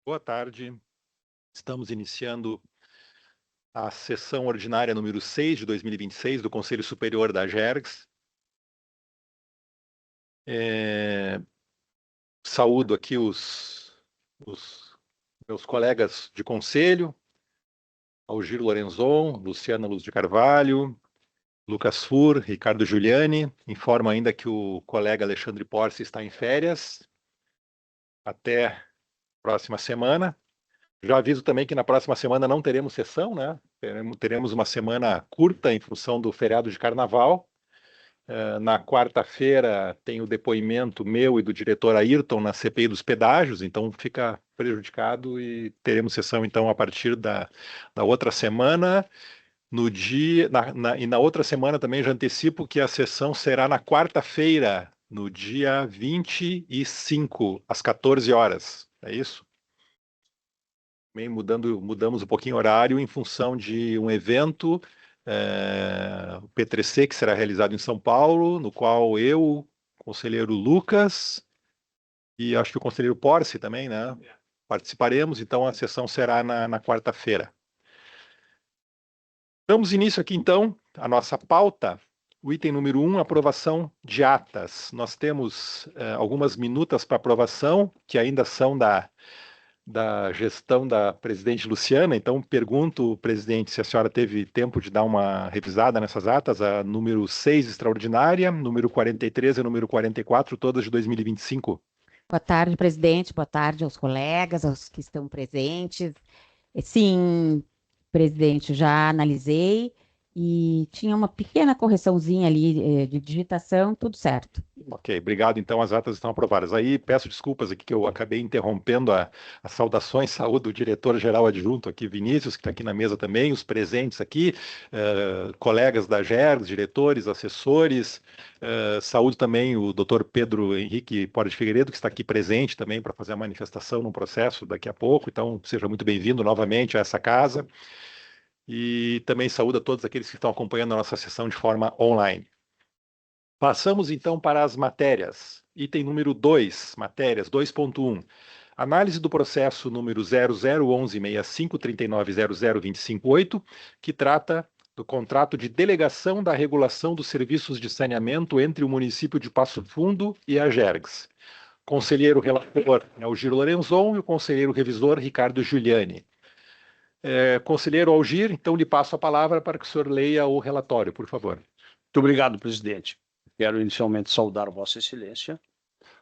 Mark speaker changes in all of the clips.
Speaker 1: Boa tarde. Estamos iniciando a sessão ordinária número 6 de 2026 do Conselho Superior da AGERGS. Saúdo aqui os meus colegas de conselho, Algir Lorenzon, Luciana Luz de Carvalho, Lucas Fur, Ricardo Giuliani. Informo ainda que o colega Alexandre Porce está em férias até a próxima semana. Já aviso também que na próxima semana não teremos sessão, né? Teremos uma semana curta em função do feriado de carnaval. Na quarta-feira tem o depoimento meu e do diretor Ayrton na CPI dos pedágios, então fica prejudicado e teremos sessão então a partir da outra semana. E na outra semana também já antecipo que a sessão será na quarta-feira, no dia 25, às 14 horas. É isso? Mudamos um pouquinho o horário em função de um evento, o P3C, que será realizado em São Paulo, no qual eu, o conselheiro Lucas e acho que o conselheiro Porce também, né? Participaremos, então a sessão será na quarta-feira. Damos início aqui, então, à nossa pauta. O item número 1, aprovação de atas. Nós temos algumas minutas para aprovação, que ainda são da gestão da presidente Luciana, então pergunto, presidente, se a senhora teve tempo de dar uma revisada nessas atas, a número 6 extraordinária, número 43 e número 44, todas de 2025.
Speaker 2: Boa tarde, presidente, boa tarde aos colegas, aos que estão presentes. Sim, presidente, já analisei e tinha uma pequena correçãozinha ali de digitação, tudo certo.
Speaker 1: Ok, obrigado. Então, as atas estão aprovadas. Aí, peço desculpas aqui que eu acabei interrompendo as saudações, saúde do diretor-geral adjunto aqui, Vinícius, que está aqui na mesa também, os presentes aqui, colegas da AGERGS, diretores, assessores, saúde também o doutor Pedro Henrique Porte de Figueiredo, que está aqui presente também para fazer a manifestação no processo daqui a pouco. Então, seja muito bem-vindo novamente a essa casa. E também saúde a todos aqueles que estão acompanhando a nossa sessão de forma online. Passamos então para as matérias. Item número 2, matérias 2.1. Análise do processo número 00116539000258, que trata do contrato de delegação da regulação dos serviços de saneamento entre o município de Passo Fundo e a AGERGS. Conselheiro relator é o Algir Lorenzon e o conselheiro revisor Ricardo Giuliani. Conselheiro Algir, então lhe passo a palavra para que o senhor leia o relatório, por favor.
Speaker 3: Muito obrigado, presidente. Quero inicialmente saudar Vossa Excelência,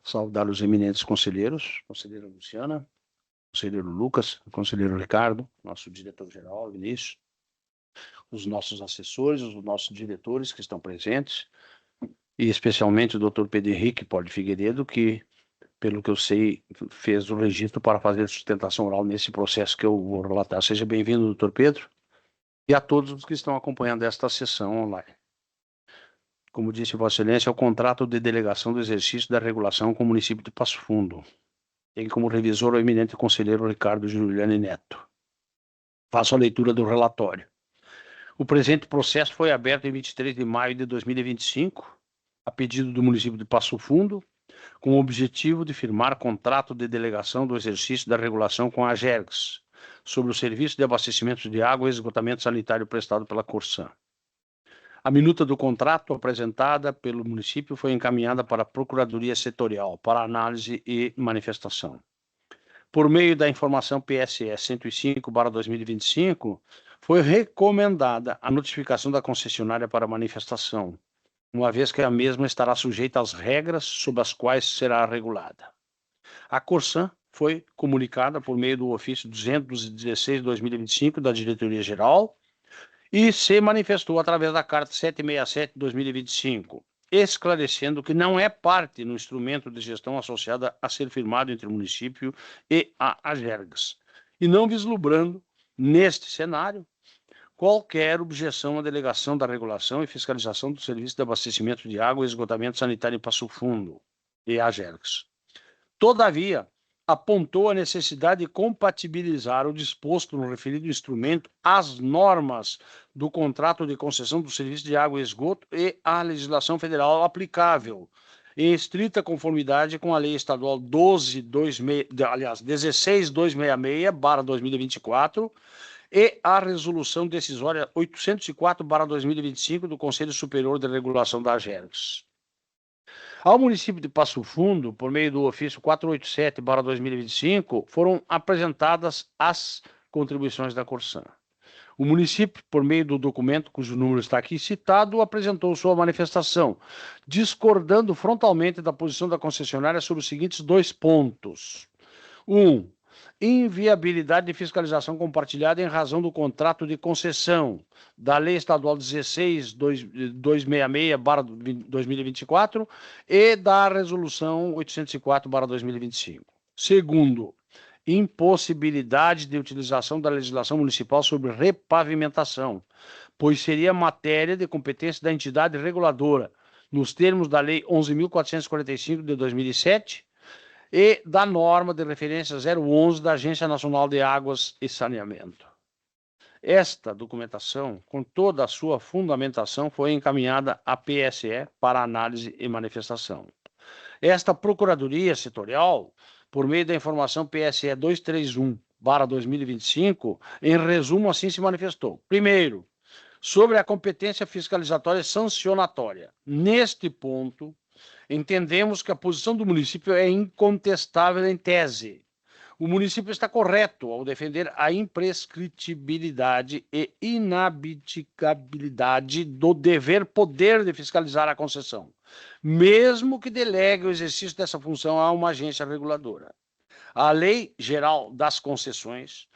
Speaker 3: saudar os eminentes conselheiros, conselheira Luciana, conselheiro Lucas, conselheiro Ricardo, nosso diretor-geral, Vinícius, os nossos assessores, os nossos diretores que estão presentes, e especialmente o doutor Pedro Henrique Porte de Figueiredo, que, pelo que eu sei, fez o registro para fazer sustentação oral nesse processo que eu vou relatar. Seja bem-vindo, doutor Pedro, e a todos os que estão acompanhando esta sessão online. Como disse Vossa Excelência, é o contrato de delegação do exercício da regulação com o município de Passo Fundo. Tem como revisor o eminente conselheiro Ricardo Giuliani Neto. Faço a leitura do relatório. O presente processo foi aberto em 23 de maio de 2025, a pedido do município de Passo Fundo, com o objetivo de firmar contrato de delegação do exercício da regulação com a AGERGS, sobre o serviço de abastecimento de água e esgotamento sanitário prestado pela Corsan. A minuta do contrato apresentada pelo município foi encaminhada para a Procuradoria Setorial para análise e manifestação. Por meio da informação PSE 105/2025, foi recomendada a notificação da concessionária para manifestação, uma vez que a mesma estará sujeita às regras sob as quais será regulada. A Corsan foi comunicada por meio do ofício 216/2025 da Diretoria-Geral, e se manifestou através da Carta 767/2025, esclarecendo que não é parte no instrumento de gestão associada a ser firmado entre o município e a AGERGS, e não vislumbrando, neste cenário, qualquer objeção à delegação da regulação e fiscalização do serviço de abastecimento de água e esgotamento sanitário em Passo Fundo e a AGERGS. Todavia, apontou a necessidade de compatibilizar o disposto no referido instrumento às normas do contrato de concessão do serviço de água e esgoto e à legislação federal aplicável, em estrita conformidade com a Lei Estadual 16.266/2024 e a Resolução Decisória 804/2025 do Conselho Superior de Regulação da AGERGS. Ao município de Passo Fundo, por meio do ofício 487/2025, foram apresentadas as contribuições da Corsan. O município, por meio do documento cujo número está aqui citado, apresentou sua manifestação, discordando frontalmente da posição da concessionária sobre os seguintes 2 pontos. 1. Inviabilidade de fiscalização compartilhada em razão do contrato de concessão da Lei Estadual 16.266/2024 e da Resolução 804/2025. Segundo, impossibilidade de utilização da legislação municipal sobre repavimentação, pois seria matéria de competência da entidade reguladora, nos termos da Lei 11.445 de 2007 e da norma de referência 011 da Agência Nacional de Águas e Saneamento. Esta documentação, com toda a sua fundamentação, foi encaminhada à PSE para análise e manifestação. Esta Procuradoria Setorial, por meio da informação PSE 231/2025, em resumo, assim se manifestou. Primeiro, sobre a competência fiscalizatória e sancionatória. Neste ponto, entendemos que a posição do município é incontestável em tese. O município está correto ao defender a imprescritibilidade e inabdicabilidade do dever-poder de fiscalizar a concessão, mesmo que delegue o exercício dessa função a uma agência reguladora. A Lei Geral das Concessões,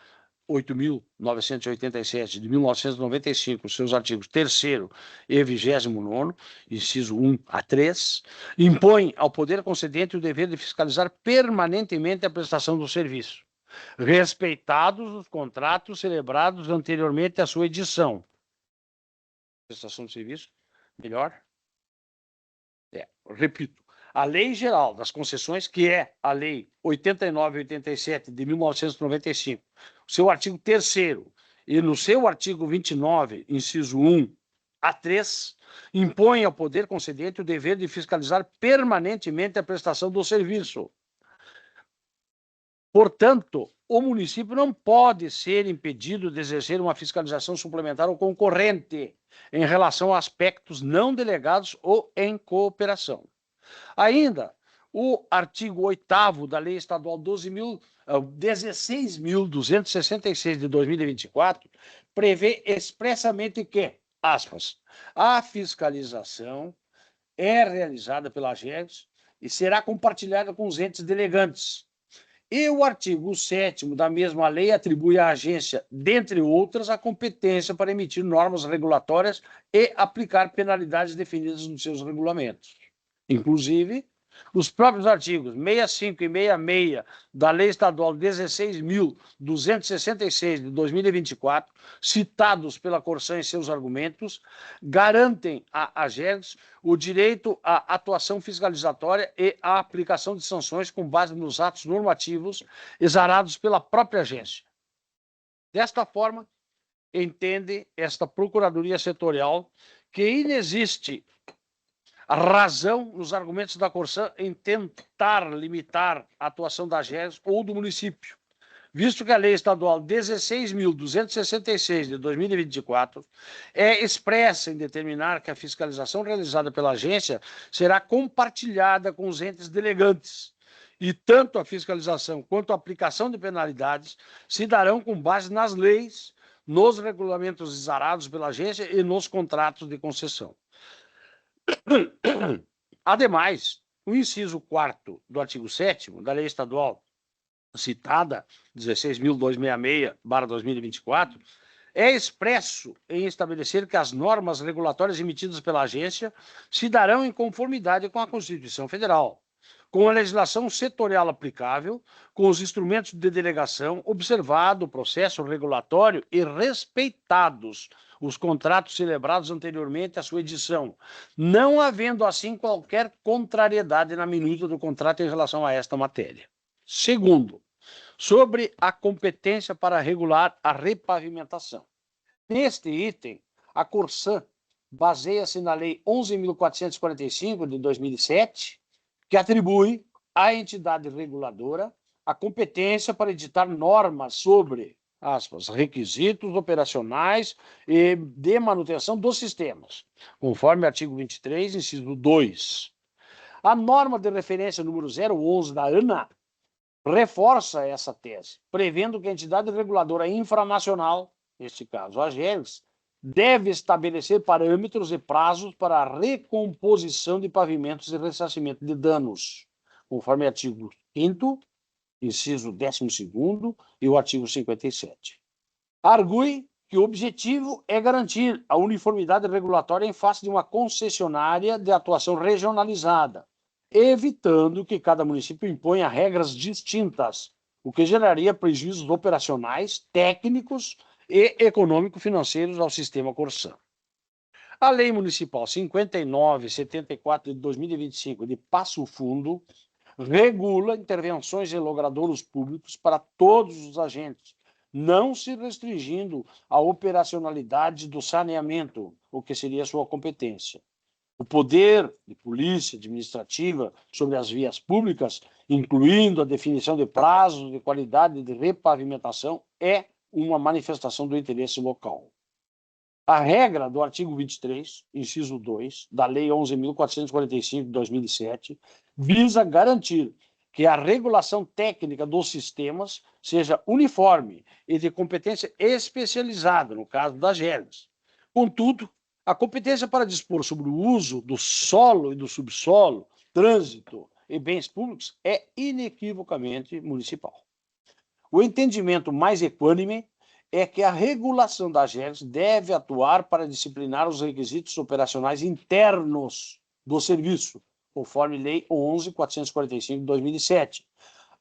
Speaker 3: 8.987, de 1995, seus artigos 3º e 29º, inciso 1 a 3, impõe ao poder concedente o dever de fiscalizar permanentemente a prestação do serviço, respeitados os contratos celebrados anteriormente à sua edição. Prestação de serviço, melhor? Repito, a Lei Geral das Concessões, que é a Lei 89/87 de 1995, seu artigo 3º e no seu artigo 29, inciso 1 a 3, impõe ao poder concedente o dever de fiscalizar permanentemente a prestação do serviço. Portanto, o município não pode ser impedido de exercer uma fiscalização suplementar ou concorrente em relação a aspectos não delegados ou em cooperação. Ainda, o artigo 8º da Lei Estadual 16.266 de 2024 prevê expressamente que, aspas, a fiscalização é realizada pela AGERGS e será compartilhada com os entes delegantes. E o artigo 7º da mesma lei atribui à agência, dentre outras, a competência para emitir normas regulatórias e aplicar penalidades definidas nos seus regulamentos. Inclusive, os próprios artigos 65 e 66 da Lei Estadual 16.266 de 2024, citados pela Corsan em seus argumentos, garantem à AGERGS o direito à atuação fiscalizatória e à aplicação de sanções com base nos atos normativos exarados pela própria agência. Desta forma, entende esta Procuradoria Setorial que inexiste a razão nos argumentos da Corsan em tentar limitar a atuação da AGERGS ou do município, visto que a Lei Estadual 16.266 de 2024 é expressa em determinar que a fiscalização realizada pela agência será compartilhada com os entes delegantes, e tanto a fiscalização quanto a aplicação de penalidades se darão com base nas leis, nos regulamentos exarados pela agência e nos contratos de concessão. Ademais, o inciso 4º do artigo 7º da Lei Estadual citada, 16.266/2024, é expresso em estabelecer que as normas regulatórias emitidas pela agência se darão em conformidade com a Constituição Federal, com a legislação setorial aplicável, com os instrumentos de delegação, observado o processo regulatório e respeitados os contratos celebrados anteriormente à sua edição, não havendo assim qualquer contrariedade na minuta do contrato em relação a esta matéria. Segundo, sobre a competência para regular a repavimentação. Neste item, a Corsan baseia-se na Lei 11.445 de 2007 que atribui à entidade reguladora a competência para editar normas sobre, aspas, requisitos operacionais e de manutenção dos sistemas, conforme artigo 23, inciso 2. A norma de referência número 011 da ANA reforça essa tese, prevendo que a entidade reguladora infranacional, neste caso a AGERGS, deve estabelecer parâmetros e prazos para a recomposição de pavimentos e ressarcimento de danos, conforme artigo 5º, inciso 12º e o artigo 57. Argue que o objetivo é garantir a uniformidade regulatória em face de uma concessionária de atuação regionalizada, evitando que cada município imponha regras distintas, o que geraria prejuízos operacionais, técnicos e econômico-financeiros ao sistema Corsã. A Lei Municipal 59/74 de 2025, de Passo Fundo, regula intervenções de logradouros públicos para todos os agentes, não se restringindo à operacionalidade do saneamento, o que seria sua competência. O poder de polícia administrativa sobre as vias públicas, incluindo a definição de prazos de qualidade de repavimentação, é uma manifestação do interesse local. A regra do artigo 23, inciso 2, da Lei 11.445 de 2007, visa garantir que a regulação técnica dos sistemas seja uniforme e de competência especializada, no caso das AGERGS. Contudo, a competência para dispor sobre o uso do solo e do subsolo, trânsito e bens públicos é inequivocamente municipal. O entendimento mais equânime é que a regulação da AGERGS deve atuar para disciplinar os requisitos operacionais internos do serviço, conforme Lei 11.445 de 2007,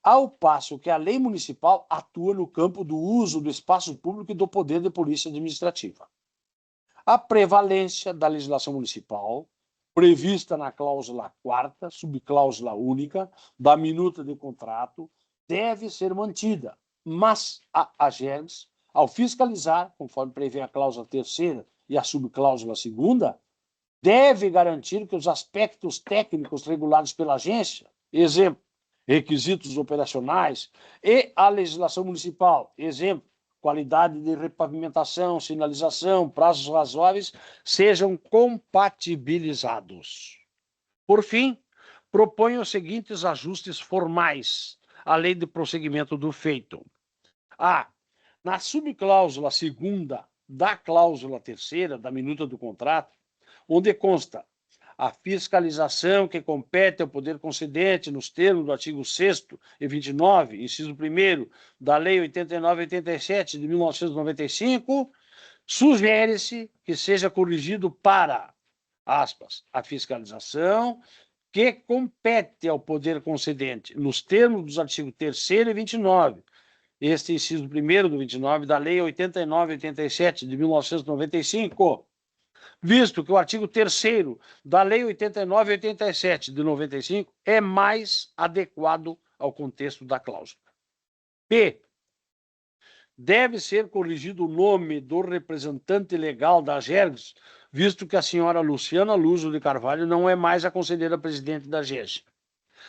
Speaker 3: ao passo que a lei municipal atua no campo do uso do espaço público e do poder de polícia administrativa. A prevalência da legislação municipal, prevista na cláusula 4ª, subcláusula única, da minuta de contrato, deve ser mantida, mas a AGERGS, ao fiscalizar, conforme prevê a cláusula 3ª e a subcláusula 2ª, deve garantir que os aspectos técnicos regulados pela agência, exemplo, requisitos operacionais, e a legislação municipal, exemplo, qualidade de repavimentação, sinalização, prazos razoáveis, sejam compatibilizados. Por fim, proponho os seguintes ajustes formais à lei de prosseguimento do feito. A. Na subcláusula 2ª da cláusula 3ª da minuta do contrato, onde consta a fiscalização que compete ao poder concedente nos termos do artigo 6º e 29, inciso 1º da Lei 89/87 de 1995, sugere-se que seja corrigido para, aspas, a fiscalização que compete ao poder concedente nos termos dos artigos 3º e 29, este inciso 1º do 29 da Lei 89/87 de 1995, visto que o artigo 3º da Lei 89/87 de 95 é mais adequado ao contexto da cláusula. B. Deve ser corrigido o nome do representante legal da AGERGS, visto que a senhora Luciana Luso de Carvalho não é mais a conselheira presidente da AGERGS.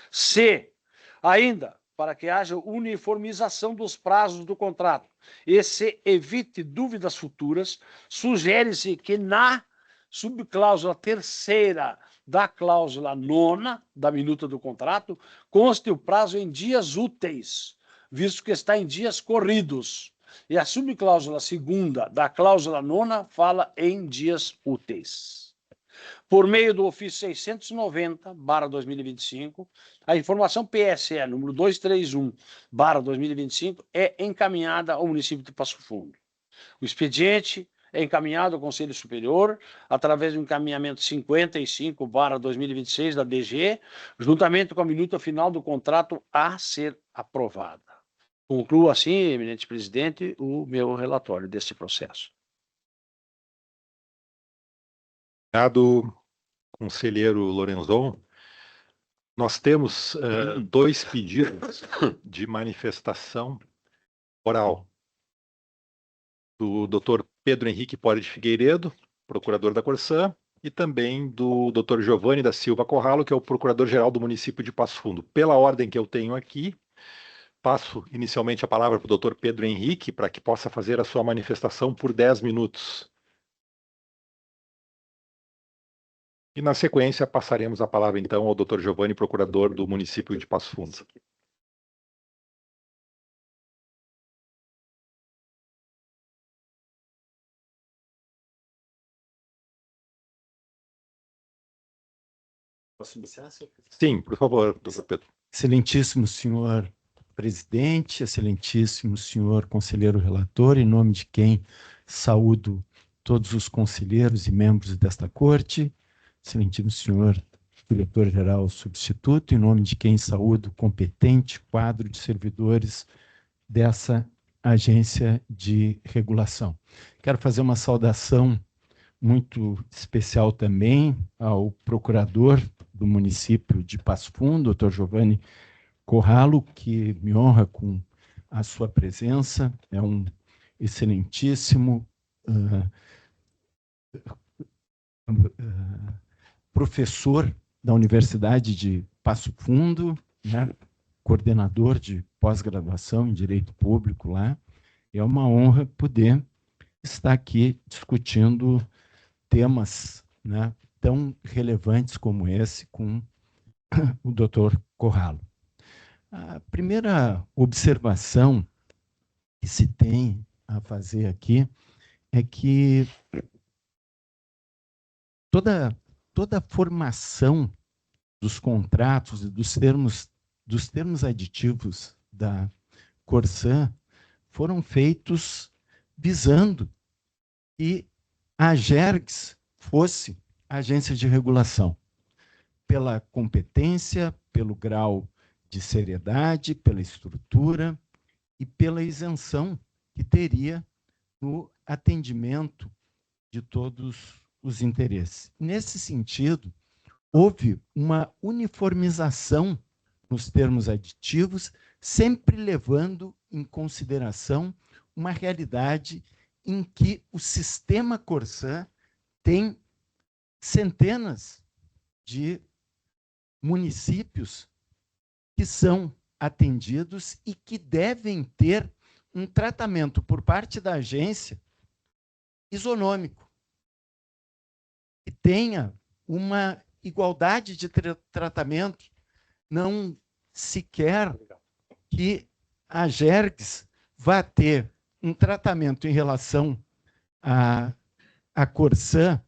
Speaker 3: C. Ainda, para que haja uniformização dos prazos do contrato e se evite dúvidas futuras, sugere-se que na subcláusula 3ª da cláusula 9ª da minuta do contrato conste o prazo em dias úteis, visto que está em dias corridos, e a subcláusula 2ª da cláusula 9ª fala em dias úteis. Por meio do ofício 690/2025, a informação PSE número 231/2025 é encaminhada ao município de Passo Fundo. O expediente é encaminhado ao Conselho Superior através do encaminhamento 55/2026 da DG, juntamente com a minuta final do contrato a ser aprovada. Concluo assim, eminente presidente, o meu relatório deste processo.
Speaker 1: Obrigado, conselheiro Lorenzon. Nós temos 2 pedidos de manifestação oral. Do Dr. Pedro Henrique Pore de Figueiredo, procurador da Corsã, e também do Dr. Giovanni da Silva Corralo, que é o procurador-geral do município de Passo Fundo. Pela ordem que eu tenho aqui, passo inicialmente a palavra para o Dr. Pedro Henrique, para que possa fazer a sua manifestação por 10 minutos. E, na sequência, passaremos a palavra, então, ao Dr. Giovanni, procurador do município de Passo Fundo.
Speaker 4: Posso iniciar, senhor?
Speaker 1: Sim, por favor, Dr. Pedro.
Speaker 4: Excelentíssimo senhor presidente, excelentíssimo senhor conselheiro relator, em nome de quem saúdo todos os conselheiros e membros desta corte, excelentíssimo senhor diretor-geral substituto, em nome de quem saúdo o competente quadro de servidores dessa agência de regulação. Quero fazer uma saudação muito especial também ao procurador do município de Passo Fundo, Dr. Giovanni Corralo, que me honra com a sua presença, é um excelentíssimo professor da Universidade de Passo Fundo, né, coordenador de pós-graduação em Direito Público lá. É uma honra poder estar aqui discutindo temas, né, tão relevantes como esse com o Dr. Corralo. A primeira observação que se tem a fazer aqui é que toda a formação dos contratos e dos termos aditivos da Corsan foram feitos visando que a Agergs fosse a agência de regulação, pela competência, pelo grau de seriedade, pela estrutura e pela isenção que teria no atendimento de todos os interesses. Nesse sentido, houve uma uniformização nos termos aditivos, sempre levando em consideração uma realidade em que o sistema Corsan tem centenas de municípios que são atendidos e que devem ter um tratamento por parte da agência isonômico, que tenha uma igualdade de tratamento, não se quer que a Agergs vá ter um tratamento em relação à Corsan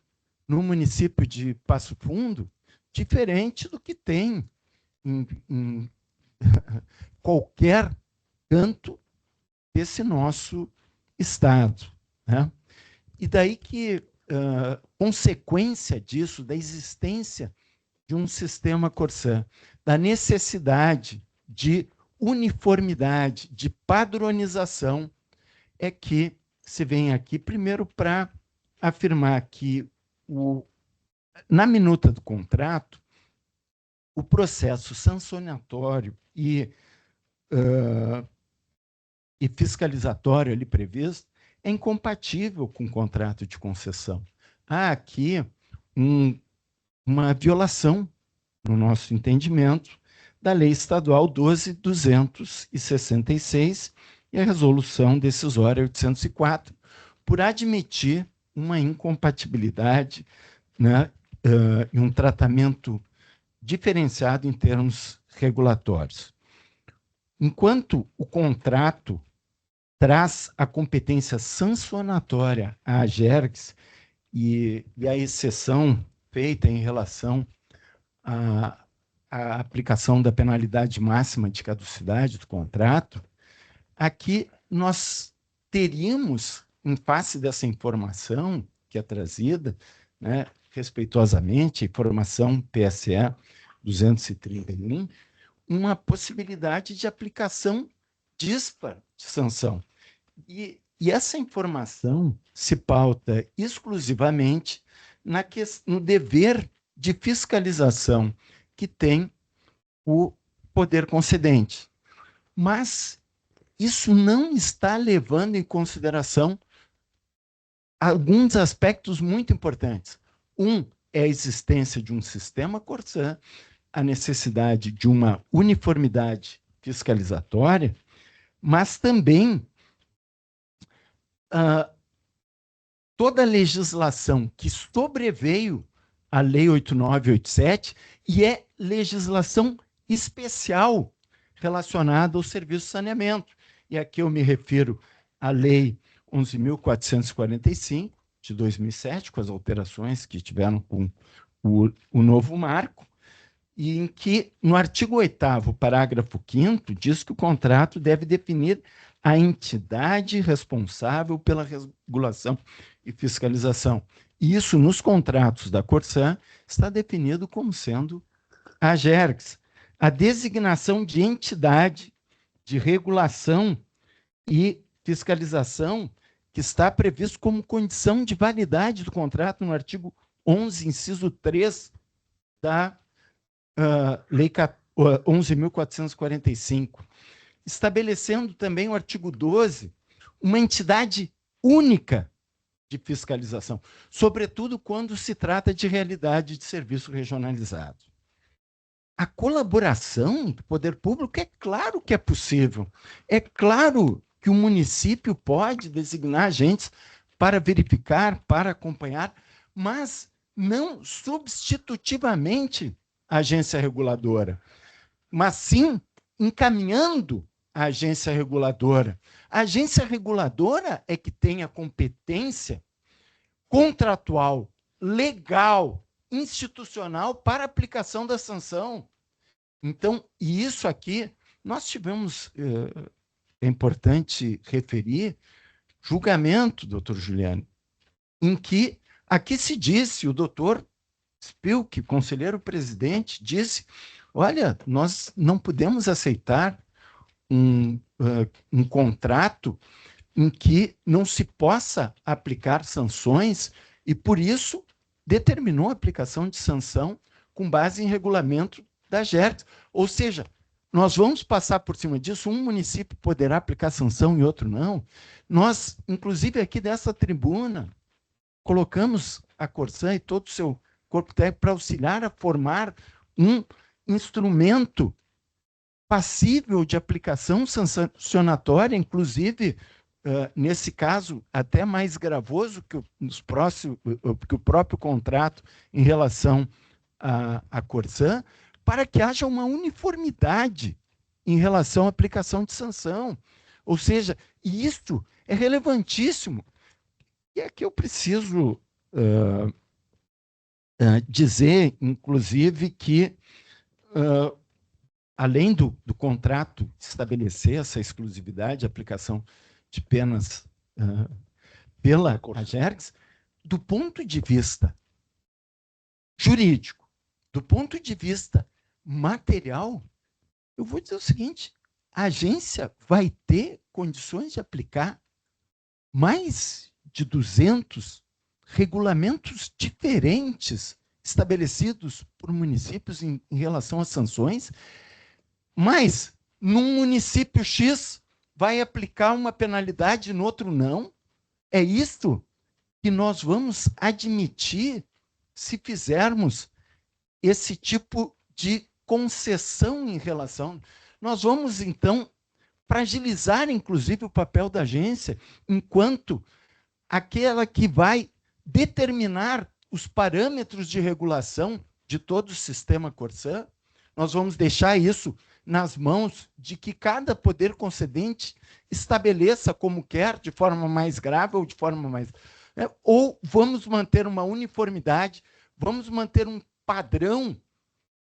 Speaker 4: no município de Passo Fundo diferente do que tem em qualquer canto desse nosso estado, né? E daí que, consequência disso, da existência de um sistema Corsan, da necessidade de uniformidade, de padronização, é que se vem aqui, primeiro, para afirmar que, na minuta do contrato, o processo sancionatório e fiscalizatório ali previsto é incompatível com o contrato de concessão. Há aqui uma violação, no nosso entendimento, da Lei Estadual 12.266 e a Resolução Decisória 804, por admitir uma incompatibilidade, né, e um tratamento diferenciado em termos regulatórios. Enquanto o contrato traz a competência sancionatória à Agergs e a exceção feita em relação à aplicação da penalidade máxima de caducidade do contrato, aqui nós teríamos, em face dessa informação que é trazida, né, respeitosamente, informação PSE 231, uma possibilidade de aplicação dispar de sanção. E essa informação se pauta exclusivamente no dever de fiscalização que tem o poder concedente. Mas isso não está levando em consideração alguns aspectos muito importantes. é a existência de um sistema Corsã, a necessidade de uma uniformidade fiscalizatória, mas também toda a legislação que sobreveio à Lei 8987 e é legislação especial relacionada ao serviço de saneamento. E aqui eu me refiro à Lei 11.445, de 2007, com as alterações que tiveram com o novo marco, e em que, no artigo 8º, parágrafo 5º, diz que o contrato deve definir a entidade responsável pela regulação e fiscalização. E isso, nos contratos da Corsã, está definido como sendo a Agergs. A designação de entidade de regulação e fiscalização que está previsto como condição de validade do contrato no artigo 11, inciso 3 da Lei 11.445, estabelecendo também o artigo 12, uma entidade única de fiscalização, sobretudo quando se trata de realidade de serviço regionalizado. A colaboração do poder público é claro que é possível. É claro que o município pode designar agentes para verificar, para acompanhar, mas não substitutivamente a agência reguladora, mas sim encaminhando a agência reguladora. A agência reguladora é que tem a competência contratual, legal, institucional para aplicação da sanção. Então, e isso aqui, nós tivemos, é importante referir, julgamento, doutor Juliano, em que aqui se disse, o doutor Spilk, conselheiro presidente, disse, olha, nós não podemos aceitar um contrato em que não se possa aplicar sanções e, por isso, determinou a aplicação de sanção com base em regulamento da Agergs. Ou seja, nós vamos passar por cima disso, um município poderá aplicar sanção e outro não. Nós, inclusive aqui dessa tribuna, colocamos a Corsã e todo o seu corpo técnico para auxiliar a formar um instrumento passível de aplicação sancionatória, inclusive, nesse caso, até mais gravoso que o próprio contrato em relação à Corsã, para que haja uma uniformidade em relação à aplicação de sanção. Ou seja, isso é relevantíssimo. E aqui eu preciso dizer, inclusive, que, além do contrato estabelecer essa exclusividade de aplicação de penas pela Agergs, do ponto de vista jurídico, do ponto de vista material, eu vou dizer o seguinte, a agência vai ter condições de aplicar mais de 200 regulamentos diferentes estabelecidos por municípios em relação às sanções, mas num município X vai aplicar uma penalidade, no outro não. É isto que nós vamos admitir se fizermos esse tipo de concessão em relação. Nós vamos, então, fragilizar, inclusive, o papel da agência enquanto aquela que vai determinar os parâmetros de regulação de todo o sistema Corsã. Nós vamos deixar isso nas mãos de que cada poder concedente estabeleça como quer, de forma mais grave ou de forma mais... ou vamos manter uma uniformidade, vamos manter um padrão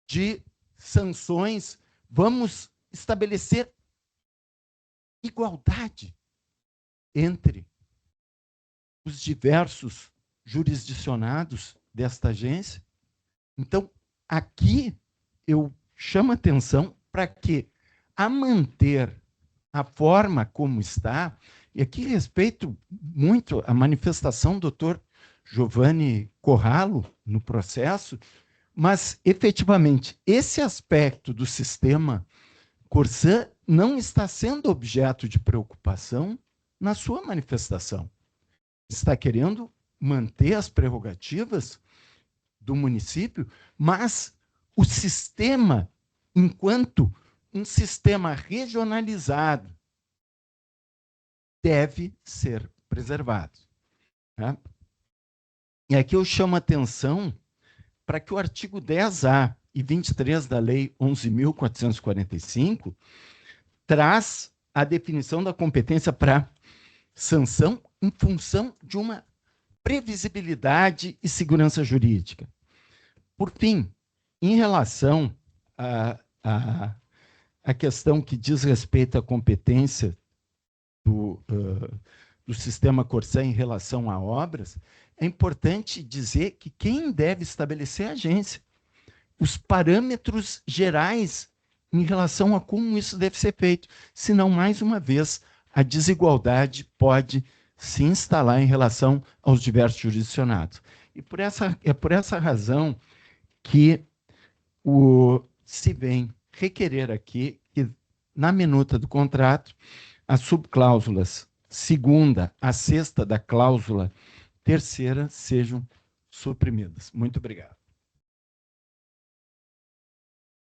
Speaker 4: de sanções, vamos estabelecer igualdade entre os diversos jurisdicionados desta agência. Então, aqui eu chamo a atenção para que, a manter a forma como está, e aqui respeito muito a manifestação do doutor Giovanni Corralo no processo, mas, efetivamente, esse aspecto do sistema Corsã não está sendo objeto de preocupação na sua manifestação. Está querendo manter as prerrogativas do município, mas o sistema, enquanto um sistema regionalizado, deve ser preservado. Né? E aqui eu chamo a atenção para que o artigo 10A e 23 da Lei 11.445 traz a definição da competência para sanção em função de uma previsibilidade e segurança jurídica. Por fim, em relação à questão que diz respeito à competência do sistema Corsã em relação a obras, é importante dizer que quem deve estabelecer é a agência. Os parâmetros gerais em relação a como isso deve ser feito. Senão, mais uma vez, a desigualdade pode se instalar em relação aos diversos jurisdicionados. E é por essa razão que se vem requerer aqui que, na minuta do contrato, as subcláusulas 2ª a 6ª da cláusula 3ª sejam suprimidas. Muito obrigado.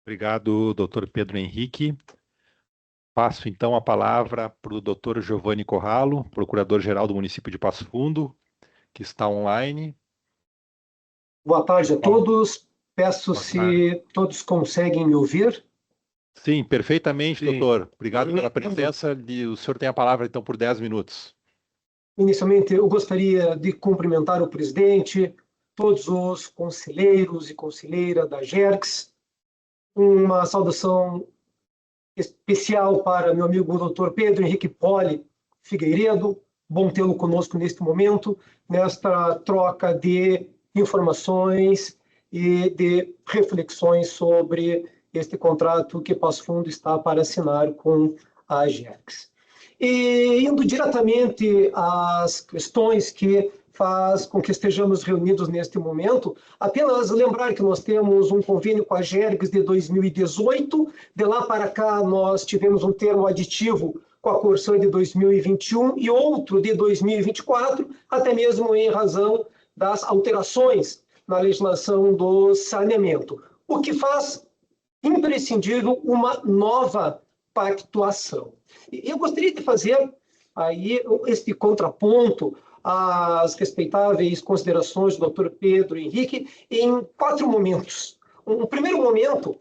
Speaker 1: Obrigado, doutor Pedro Henrique. Passo, então, a palavra para o doutor Giovanni Corralo, procurador-geral do município de Passo Fundo, que está online.
Speaker 5: Boa tarde a todos. Peço se todos conseguem me ouvir.
Speaker 1: Sim, perfeitamente, doutor. Obrigado pela presença. O senhor tem a palavra, então, por 10 minutos.
Speaker 5: Inicialmente, eu gostaria de cumprimentar o presidente, todos os conselheiros e conselheira da GERCS. Uma saudação especial para meu amigo doutor Pedro Henrique Poli Figueiredo. Bom tê-lo conosco neste momento, nesta troca de informações e de reflexões sobre este contrato que Passo Fundo está para assinar com a GERCS. E indo diretamente às questões que faz com que estejamos reunidos neste momento, apenas lembrar que nós temos um convênio com a GERCS de 2018, de lá para cá nós tivemos um termo aditivo com a Corsã de 2021 e outro de 2024, até mesmo em razão das alterações na legislação do saneamento, o que faz imprescindível uma nova pactuação. Eu gostaria de fazer aí este contraponto às respeitáveis considerações do Dr. Pedro Henrique em 4 momentos. Um primeiro momento,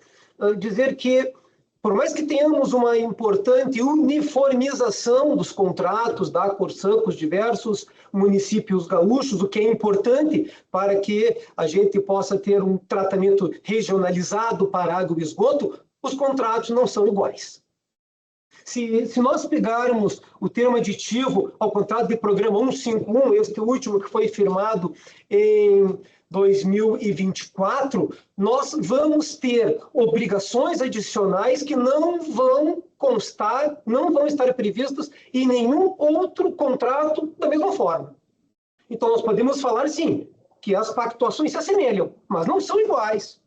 Speaker 5: dizer que, por mais que tenhamos uma importante uniformização dos contratos da Corsã com os diversos municípios gaúchos, o que é importante para que a gente possa ter um tratamento regionalizado para água e esgoto, os contratos não são iguais. Se nós pegarmos o termo aditivo ao contrato de programa 151, este último que foi firmado em 2024, nós vamos ter obrigações adicionais que não vão constar, não vão estar previstas em nenhum outro contrato da mesma forma. Então, nós podemos falar, sim, que as pactuações se assemelham, mas não são iguais.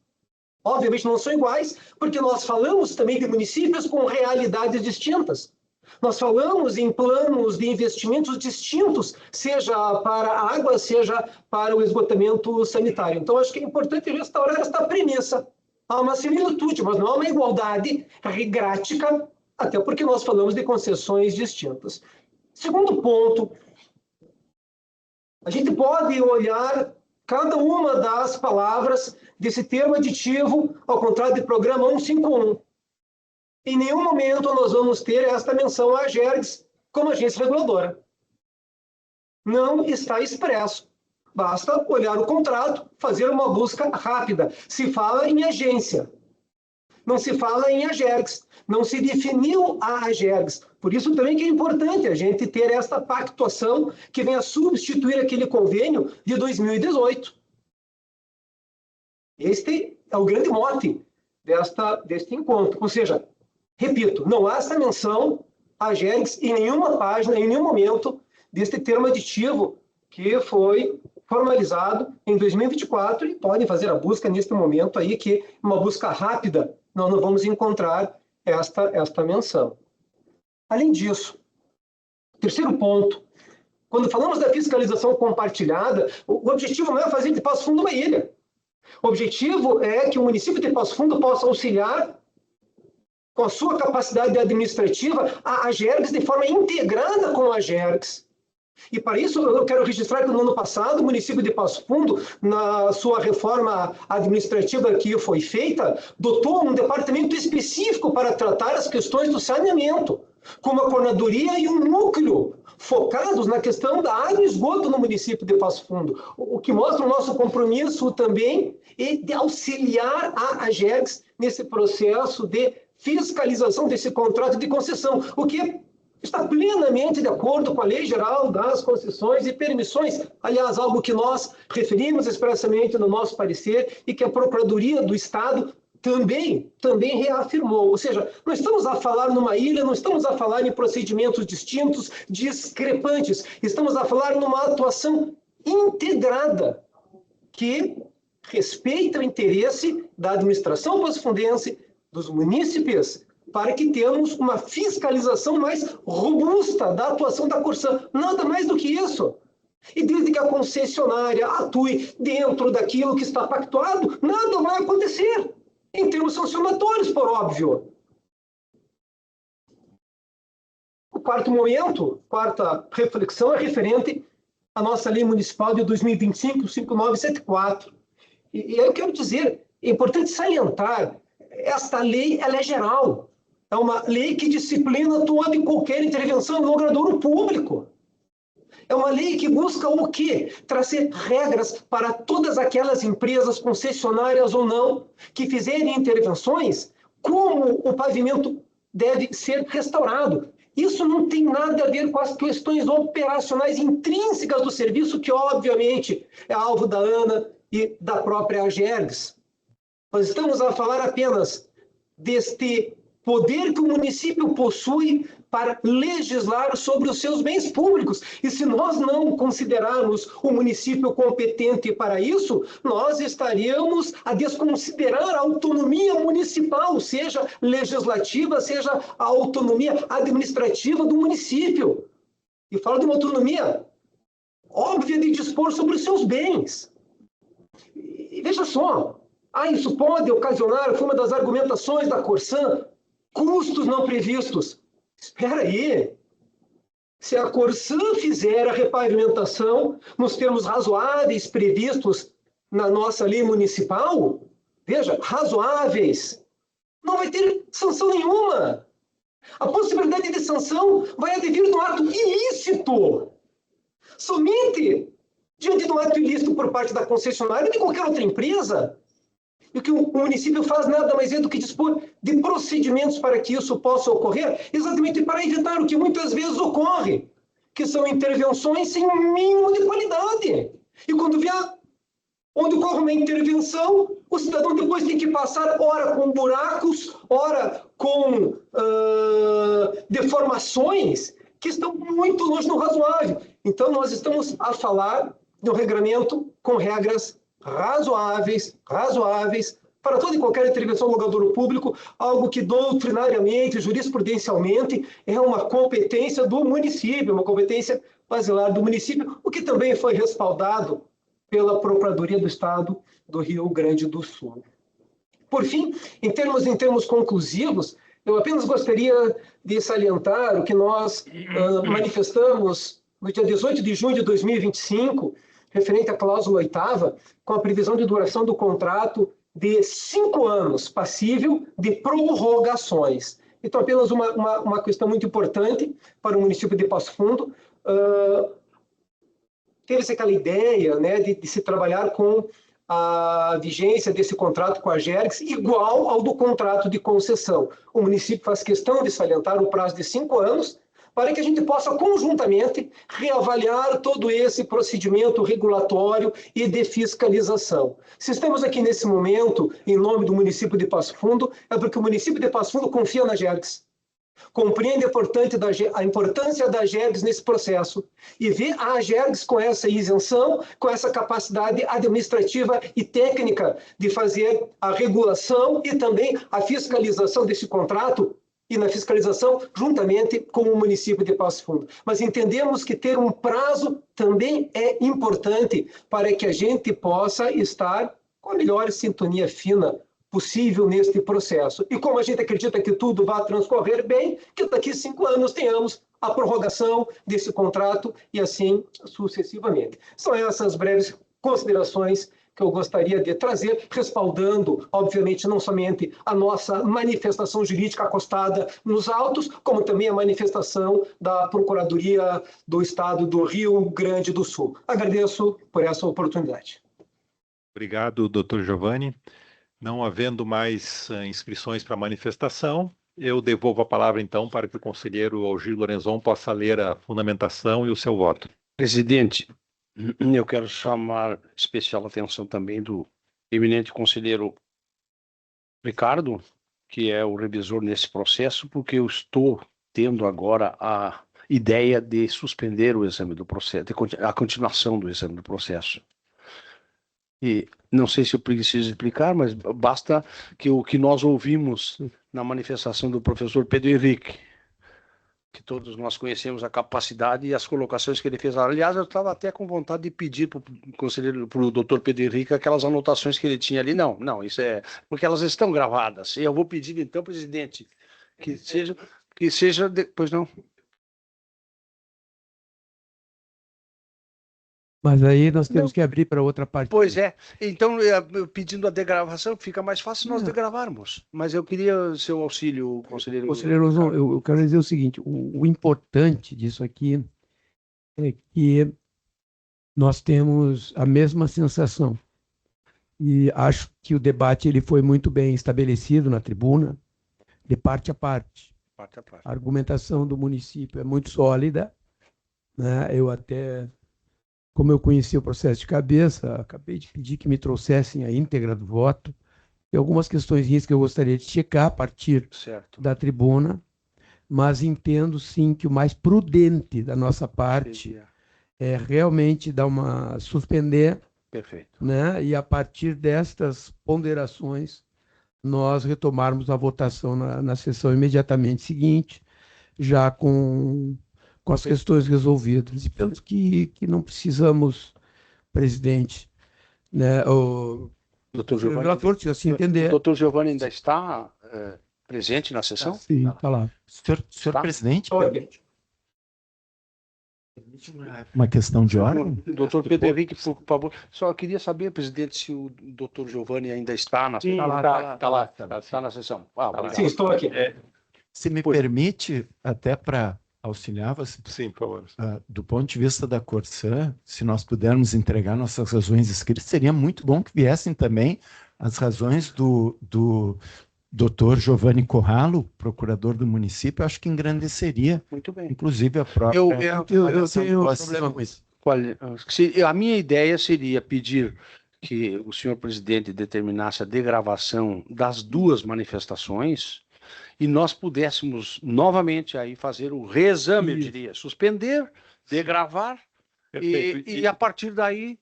Speaker 5: Obviamente não são iguais, porque nós falamos também de municípios com realidades distintas. Nós falamos em planos de investimentos distintos, seja para a água, seja para o esgotamento sanitário. Então, acho que é importante restaurar esta premissa. Há uma similitude, mas não há uma igualdade regrática, até porque nós falamos de concessões distintas. Segundo ponto, a gente pode olhar cada uma das palavras desse termo aditivo ao contrato de programa 151. Em nenhum momento nós vamos ter esta menção à GERCS como agência reguladora. Não está expresso. Basta olhar o contrato, fazer uma busca rápida. Se fala em agência. Não se fala em AGERCS. Não se definiu a AGERCS. Por isso também que é importante a gente ter esta pactuação que venha substituir aquele convênio de 2018. Este é o grande mote deste encontro. Ou seja, repito, não há essa menção a AGERCS em nenhuma página, em nenhum momento, deste termo aditivo que foi formalizado em 2024 e podem fazer a busca neste momento aí, que uma busca rápida, nós não vamos encontrar esta menção. Além disso, terceiro ponto, quando falamos da fiscalização compartilhada, o objetivo não é fazer de Passo Fundo uma ilha. O objetivo é que o município de Passo Fundo possa auxiliar, com a sua capacidade administrativa, a Agergs de forma integrada com a Agergs. E para isso, eu quero registrar que no ano passado, o município de Passo Fundo, na sua reforma administrativa que foi feita, dotou um departamento específico para tratar as questões do saneamento, com uma coordenadoria e um núcleo focados na questão da água e esgoto no município de Passo Fundo, o que mostra o nosso compromisso também de auxiliar a Agergs nesse processo de fiscalização desse contrato de concessão, o que está plenamente de acordo com a Lei Geral das Concessões e Permissões, aliás, algo que nós referimos expressamente no nosso parecer e que a Procuradoria do Estado também reafirmou. Ou seja, não estamos a falar numa ilha, não estamos a falar em procedimentos distintos, discrepantes, estamos a falar numa atuação integrada que respeita o interesse da administração passofundense, dos munícipes, para que tenhamos uma fiscalização mais robusta da atuação da Corsan. Nada mais do que isso. E desde que a concessionária atue dentro daquilo que está pactuado, nada vai acontecer, em termos sancionatórios, por óbvio. O quarto momento, quarta reflexão, é referente à nossa Lei Municipal de 2025, 5974. E eu quero dizer, é importante salientar, esta lei ela é geral. É uma lei que disciplina toda e qualquer intervenção no logradouro público. É uma lei que busca o quê? Trazer regras para todas aquelas empresas, concessionárias ou não, que fizerem intervenções, como o pavimento deve ser restaurado. Isso não tem nada a ver com as questões operacionais intrínsecas do serviço, que obviamente é alvo da ANA e da própria Agergs. Nós estamos a falar apenas deste poder que o município possui para legislar sobre os seus bens públicos. E se nós não considerarmos o município competente para isso, nós estaríamos a desconsiderar a autonomia municipal, seja legislativa, seja a autonomia administrativa do município. E falo de uma autonomia óbvia de dispor sobre os seus bens. E veja só, isso pode ocasionar, foi uma das argumentações da Corsan, custos não previstos. Espera aí. Se a Corsan fizer a repavimentação nos termos razoáveis previstos na nossa lei municipal, veja, razoáveis, não vai ter sanção nenhuma. A possibilidade de sanção vai advir de um ato ilícito. Somente diante de um ato ilícito por parte da concessionária ou de qualquer outra empresa. E o que o município faz nada mais é do que dispor de procedimentos para que isso possa ocorrer, exatamente para evitar o que muitas vezes ocorre, que são intervenções sem mínimo de qualidade. E quando vier onde ocorre uma intervenção, o cidadão depois tem que passar, ora com buracos, ora com deformações, que estão muito longe do razoável. Então, nós estamos a falar de um regramento com regras razoáveis para toda e qualquer intervenção no logradouro público, algo que doutrinariamente, jurisprudencialmente, é uma competência do município, uma competência basilar do município, o que também foi respaldado pela Procuradoria do Estado do Rio Grande do Sul. Por fim, em termos conclusivos, eu apenas gostaria de salientar o que nós manifestamos no dia 18 de junho de 2025, referente à cláusula 8ª, com a previsão de duração do contrato de 5 anos, passível de prorrogações. Então, apenas uma questão muito importante para o município de Passo Fundo. Teve-se aquela ideia, né, de se trabalhar com a vigência desse contrato com a Agergs igual ao do contrato de concessão. O município faz questão de salientar o prazo de 5 anos, para que a gente possa conjuntamente reavaliar todo esse procedimento regulatório e de fiscalização. Se estamos aqui nesse momento, em nome do município de Passo Fundo, é porque o município de Passo Fundo confia na Agergs, compreende a importância da Agergs nesse processo e vê a Agergs com essa isenção, com essa capacidade administrativa e técnica de fazer a regulação e também a fiscalização desse contrato, e na fiscalização, juntamente com o município de Passo Fundo. Mas entendemos que ter um prazo também é importante para que a gente possa estar com a melhor sintonia fina possível neste processo. E como a gente acredita que tudo vai transcorrer bem, que daqui a 5 anos tenhamos a prorrogação desse contrato e assim sucessivamente. São essas breves considerações que eu gostaria de trazer, respaldando, obviamente, não somente a nossa manifestação jurídica acostada nos autos, como também a manifestação da Procuradoria do Estado do Rio Grande do Sul. Agradeço por essa oportunidade.
Speaker 1: Obrigado, doutor Giovanni. Não havendo mais inscrições para a manifestação, eu devolvo a palavra, então, para que o conselheiro Algir Lorenzon possa ler a fundamentação e o seu voto.
Speaker 3: Presidente, eu quero chamar especial atenção também do eminente conselheiro Ricardo, que é o revisor nesse processo, porque eu estou tendo agora a ideia de suspender o exame do processo, a continuação do exame do processo. E não sei se eu preciso explicar, mas basta que o que nós ouvimos na manifestação do professor Pedro Henrique, que todos nós conhecemos a capacidade e as colocações que ele fez. Aliás, eu estava até com vontade de pedir para o conselheiro, para o doutor Pedro Henrique, aquelas anotações que ele tinha ali. Não, isso é porque elas estão gravadas. E eu vou pedir, então, presidente, que seja depois não.
Speaker 6: Mas aí nós temos que abrir para outra parte.
Speaker 3: Pois é. Então, pedindo a degravação, fica mais fácil nós degravarmos. Mas eu queria seu auxílio, conselheiro.
Speaker 6: Conselheiro Lorenzon, eu quero dizer o seguinte, o importante disso aqui é que nós temos a mesma sensação. E acho que o debate ele foi muito bem estabelecido na tribuna, de parte a parte.
Speaker 3: Parte a parte.
Speaker 6: A argumentação do município é muito sólida, né? Eu até... Como eu conheci o processo de cabeça, acabei de pedir que me trouxessem a íntegra do voto. Tem algumas questões que eu gostaria de checar a partir da tribuna, mas entendo sim que o mais prudente da nossa parte é realmente suspender.
Speaker 3: Perfeito.
Speaker 6: Né? E a partir destas ponderações, nós retomarmos a votação na sessão imediatamente seguinte, já com as questões resolvidas. E penso que não precisamos, presidente, né, o
Speaker 3: doutor Giovanni,
Speaker 6: relator, se assim entender.
Speaker 3: O doutor Giovanni ainda está presente na sessão?
Speaker 6: Sim, está lá.
Speaker 4: Senhor presidente,
Speaker 5: Permite.
Speaker 4: uma questão de ordem?
Speaker 3: Doutor Pedro Henrique, por favor. Só queria saber, presidente, se o doutor Giovanni ainda está na sessão. Está na sessão.
Speaker 5: Sim, estou aqui.
Speaker 4: Se me permite, até para auxiliar você.
Speaker 1: Sim, por favor.
Speaker 4: Do ponto de vista da Corsã, se nós pudermos entregar nossas razões escritas, seria muito bom que viessem também as razões do doutor Giovanni Corralo, procurador do município. Acho que engrandeceria,
Speaker 3: muito bem,
Speaker 4: inclusive, a própria...
Speaker 6: Eu tenho um problema com isso.
Speaker 3: A minha ideia seria pedir que o senhor presidente determinasse a degravação das duas manifestações e nós pudéssemos novamente aí fazer o reexame, eu diria, suspender, degravar e a partir daí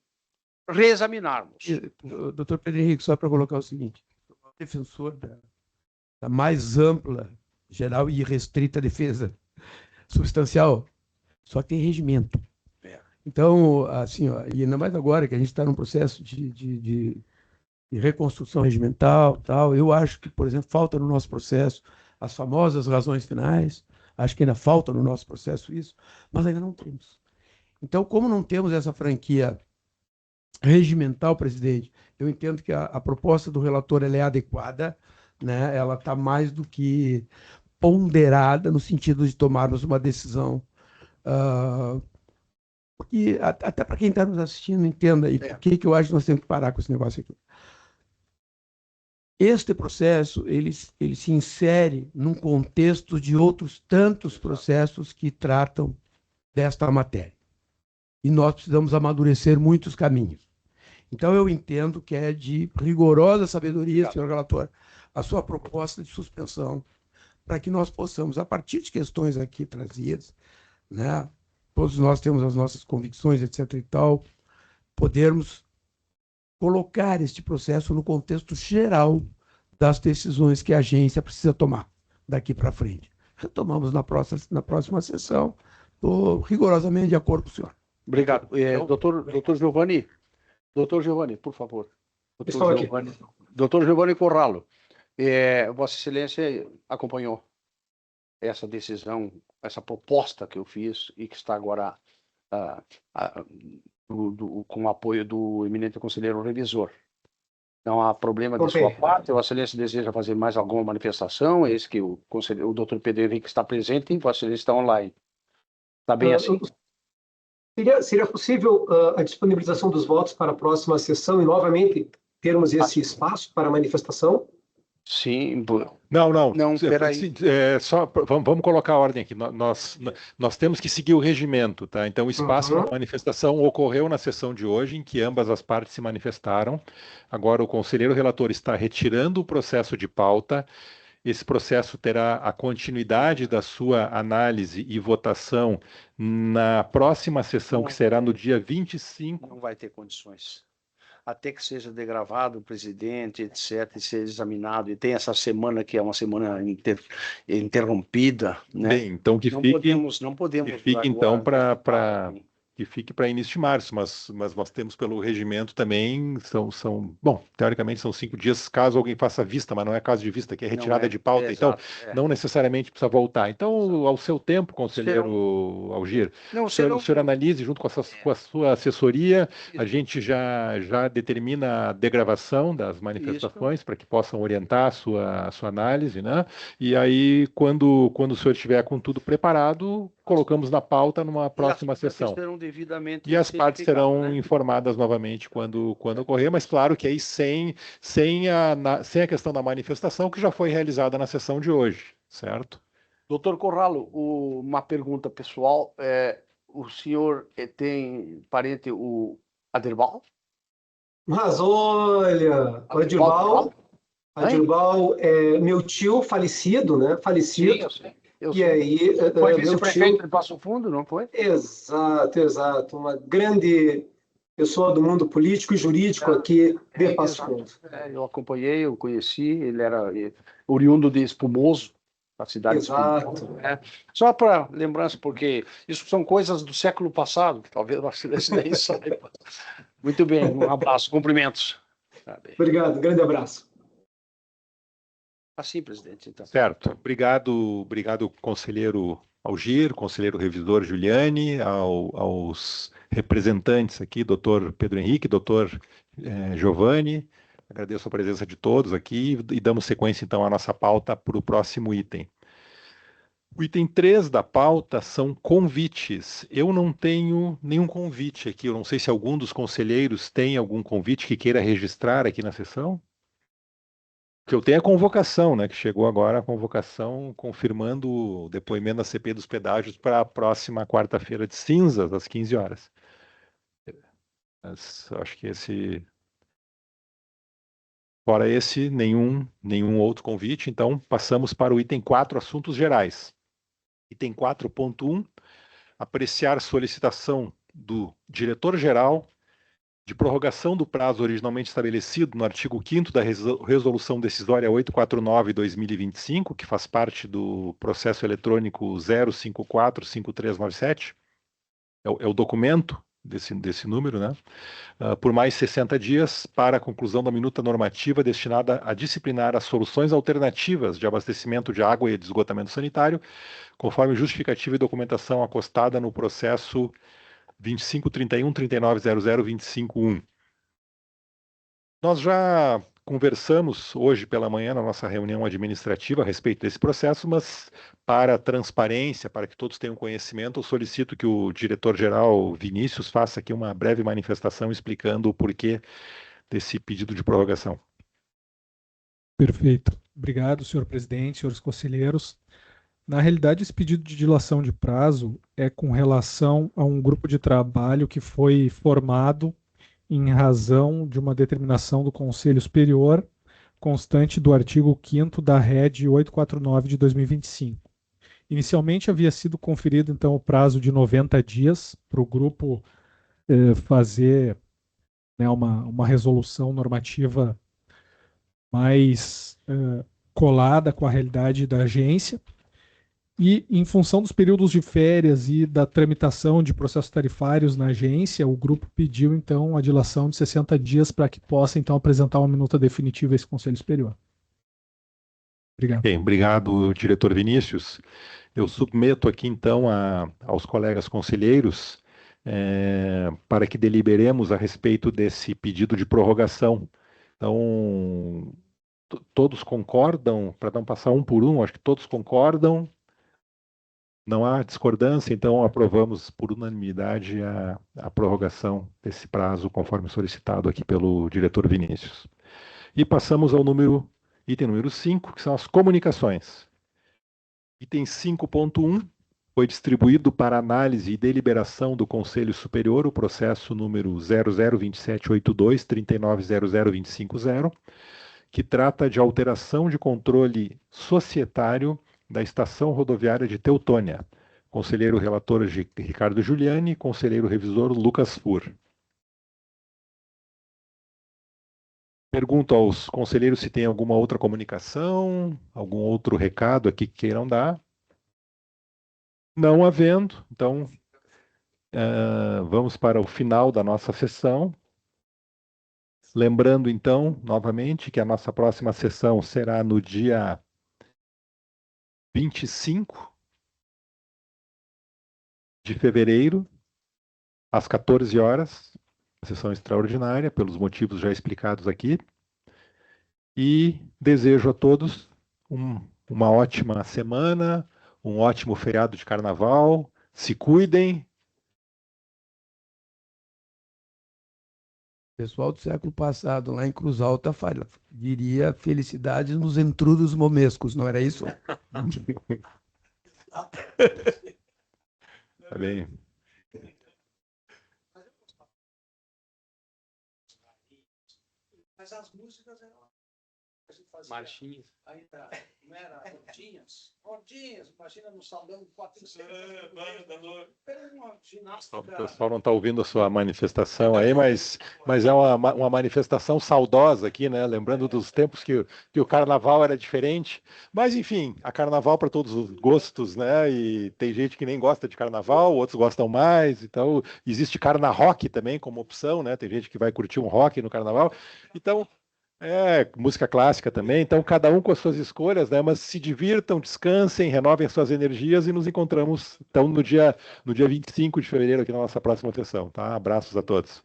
Speaker 3: reexaminarmos.
Speaker 6: Doutor Pedro Henrique, só para colocar o seguinte, eu sou defensor da mais ampla, geral e restrita defesa substancial, só que tem regimento. Então, assim, e ainda mais agora que a gente está num processo de reconstrução regimental, tal, eu acho que, por exemplo, falta no nosso processo as famosas razões finais, acho que ainda falta no nosso processo isso, mas ainda não temos. Então, como não temos essa franquia regimental, presidente, eu entendo que a proposta do relator ela é adequada, né? Ela está mais do que ponderada no sentido de tomarmos uma decisão, porque até para quem está nos assistindo entenda aí por que eu acho que nós temos que parar com esse negócio aqui. Este processo ele se insere num contexto de outros tantos processos que tratam desta matéria. E nós precisamos amadurecer muitos caminhos. Então, eu entendo que é de rigorosa sabedoria, senhor relator, a sua proposta de suspensão, para que nós possamos, a partir de questões aqui trazidas, né, todos nós temos as nossas convicções, etc. e tal, podermos colocar este processo no contexto geral das decisões que a agência precisa tomar daqui para frente. Retomamos na próxima sessão, estou rigorosamente de acordo com o senhor.
Speaker 3: Obrigado. Doutor Giovanni, por favor.
Speaker 5: Estou aqui.
Speaker 3: Doutor Giovanni Corralo, Vossa Excelência acompanhou essa decisão, essa proposta que eu fiz e que está agora com o apoio do eminente conselheiro revisor. Não há problema de sua parte. Vossa Excelência deseja fazer mais alguma manifestação? É esse que o doutor Pedro Henrique está presente e Vossa Excelência está online. Está bem assim?
Speaker 5: Seria possível a disponibilização dos votos para a próxima sessão e, novamente, termos esse espaço para manifestação?
Speaker 3: Sim.
Speaker 1: Não,
Speaker 3: peraí.
Speaker 1: Vamos colocar a ordem aqui. Nós temos que seguir o regimento, tá? Então, o espaço para manifestação ocorreu na sessão de hoje, em que ambas as partes se manifestaram. Agora, o conselheiro relator está retirando o processo de pauta. Esse processo terá a continuidade da sua análise e votação na próxima sessão, que será no dia 25.
Speaker 3: Não vai ter condições. Até que seja degravado o presidente, etc., e seja examinado, e tem essa semana que é uma semana interrompida, né?
Speaker 1: Bem, então
Speaker 3: não podemos
Speaker 1: que fique então que fique para início de março, mas nós temos pelo regimento também, bom, teoricamente são 5 dias, caso alguém faça vista, mas não é caso de vista, que é retirada de pauta, então não necessariamente precisa voltar. Então, ao seu tempo, conselheiro Algir, o senhor analise junto com a sua assessoria, a gente já determina a degravação das manifestações para que possam orientar a sua análise, né? E aí, quando o senhor estiver com tudo preparado, colocamos na pauta numa próxima sessão. E as partes serão informadas novamente quando ocorrer, mas claro que aí sem a questão da manifestação que já foi realizada na sessão de hoje, certo?
Speaker 3: Doutor Corralo, uma pergunta pessoal. O senhor tem parente, o Aderbal?
Speaker 5: Mas olha, o Aderbal é meu tio falecido, né? Falecido.
Speaker 3: Sim, eu sei.
Speaker 5: E aí,
Speaker 3: foi vice-prefeito de Passo Fundo, não foi?
Speaker 5: Exato. Uma grande pessoa do mundo político e jurídico aqui de Passo Fundo.
Speaker 3: Eu acompanhei, eu conheci, ele era oriundo de Espumoso, da cidade de Espumoso. Só para lembrança, porque isso são coisas do século passado, que talvez você nem saiba. Muito bem, um abraço, cumprimentos.
Speaker 5: Obrigado, grande abraço.
Speaker 3: Assim, presidente. Então.
Speaker 1: Certo. Obrigado, conselheiro Algir, conselheiro revisor Giuliani, aos representantes aqui, doutor Pedro Henrique, doutor Giovanni. Agradeço a presença de todos aqui e damos sequência, então, à nossa pauta para o próximo item. O item 3 da pauta são convites. Eu não tenho nenhum convite aqui. Eu não sei se algum dos conselheiros tem algum convite que queira registrar aqui na sessão. Que eu tenho a convocação, né? Que chegou agora a convocação confirmando o depoimento da CP dos pedágios para a próxima quarta-feira de cinzas, às 15 horas. Mas acho que fora esse, nenhum outro convite. Então, passamos para o item 4, assuntos gerais. Item 4.1, apreciar solicitação do diretor-geral de prorrogação do prazo originalmente estabelecido no artigo 5º da Resolução Decisória 849/2025, que faz parte do processo eletrônico 0545397, é o documento desse número, né? Por mais 60 dias para a conclusão da minuta normativa destinada a disciplinar as soluções alternativas de abastecimento de água e de esgotamento sanitário, conforme justificativa e documentação acostada no processo 25.31.39.00.25.1. Nós já conversamos hoje pela manhã na nossa reunião administrativa a respeito desse processo, mas para transparência, para que todos tenham conhecimento, eu solicito que o diretor-geral Vinícius faça aqui uma breve manifestação explicando o porquê desse pedido de prorrogação.
Speaker 7: Perfeito. Obrigado, senhor presidente, senhores conselheiros. Na realidade, esse pedido de dilação de prazo é com relação a um grupo de trabalho que foi formado em razão de uma determinação do Conselho Superior, constante do artigo 5º da RED 849 de 2025. Inicialmente havia sido conferido, então, o prazo de 90 dias para o grupo fazer, né, uma resolução normativa mais colada com a realidade da agência. E, em função dos períodos de férias e da tramitação de processos tarifários na agência, o grupo pediu, então, a dilação de 60 dias para que possa, então, apresentar uma minuta definitiva a esse Conselho Superior. Obrigado.
Speaker 1: Bem, obrigado, diretor Vinícius. Eu submeto aqui, então, aos colegas conselheiros para que deliberemos a respeito desse pedido de prorrogação. Então, todos concordam, para não passar um por um, acho que todos concordam. Não há discordância, então aprovamos por unanimidade a prorrogação desse prazo, conforme solicitado aqui pelo diretor Vinícius. E passamos ao item número 5, que são as comunicações. Item 5.1, foi distribuído para análise e deliberação do Conselho Superior o processo número 002782-3900250, que trata de alteração de controle societário da Estação Rodoviária de Teutônia. Conselheiro relator Ricardo Giuliani, conselheiro revisor Lucas Fur. Pergunto aos conselheiros se tem alguma outra comunicação, algum outro recado aqui que queiram dar. Não havendo, então vamos para o final da nossa sessão. Lembrando, então, novamente, que a nossa próxima sessão será no dia 25 de fevereiro, às 14 horas, sessão extraordinária, pelos motivos já explicados aqui. E desejo a todos uma ótima semana, um ótimo feriado de carnaval. Se cuidem.
Speaker 6: O pessoal do século passado, lá em Cruz Alta, diria felicidades nos entrudos momescos, não era isso?
Speaker 1: Tá bem.
Speaker 3: Mas as músicas eram... Marchinhas. Ainda não era rodinhas? Rodinhas, imagina no salão 400.
Speaker 1: O pessoal não está ouvindo a sua manifestação aí, mas é uma manifestação saudosa aqui, né? Lembrando dos tempos que o carnaval era diferente. Mas, enfim, a carnaval para todos os gostos, né? E tem gente que nem gosta de carnaval, outros gostam mais. Então, existe carna rock também como opção, né? Tem gente que vai curtir um rock no carnaval. Então, música clássica também, então cada um com as suas escolhas, né? Mas se divirtam, descansem, renovem as suas energias e nos encontramos então no dia 25 de fevereiro aqui na nossa próxima sessão, tá? Abraços a todos.